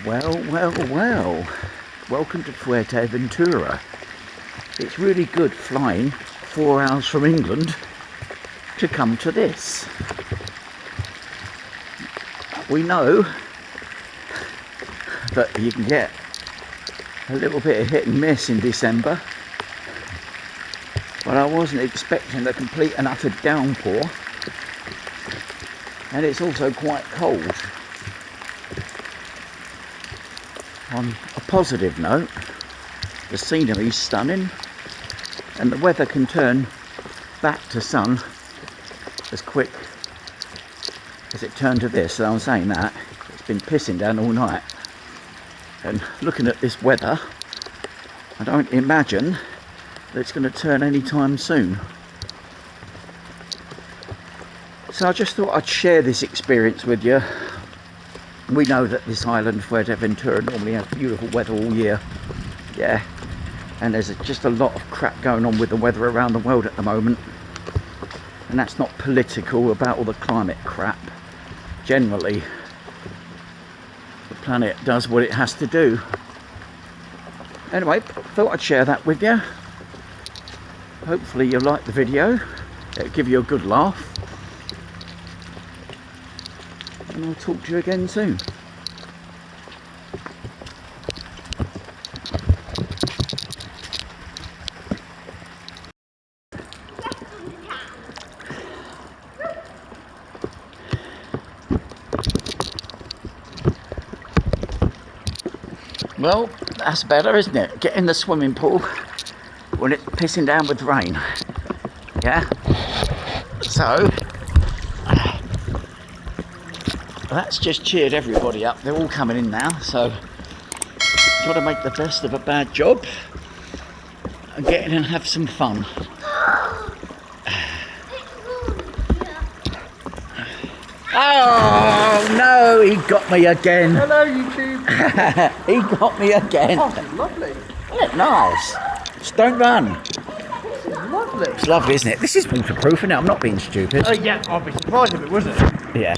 Well, welcome to Fuerteventura. It's really good flying 4 hours from England to come to this. We know that you can get a little bit of hit and miss in December, but I wasn't expecting a complete and utter downpour, and it's also quite cold. On a positive note, the scenery is stunning and the weather can turn back to sun as quick as it turned to this. So I'm saying that it's been pissing down all night, and looking at this weather, I don't imagine that it's going to turn anytime soon. So I just thought I'd share this experience with you. We know that this island, Fuerteventura, normally has beautiful weather all year. Yeah, and there's just a lot of crap going on with the weather around the world at the moment. And that's not political about all the climate crap. Generally, the planet does what it has to do. Anyway, thought I'd share that with you. Hopefully you'll like the video. It'll give you a good laugh. And I'll talk to you again soon. Well, that's better, isn't it? Get in the swimming pool when it's pissing down with rain. Yeah? So that's just cheered everybody up. They're all coming in now, so got to make the best of a bad job and get in and have some fun. Oh no, he got me again. Hello YouTube. He got me again. Oh, it's lovely. Isn't it nice? Just don't run. It's lovely. It's lovely, isn't it? This is waterproof, isn't it? I'm not being stupid. Oh yeah, I'd be surprised if it wasn't. Yeah.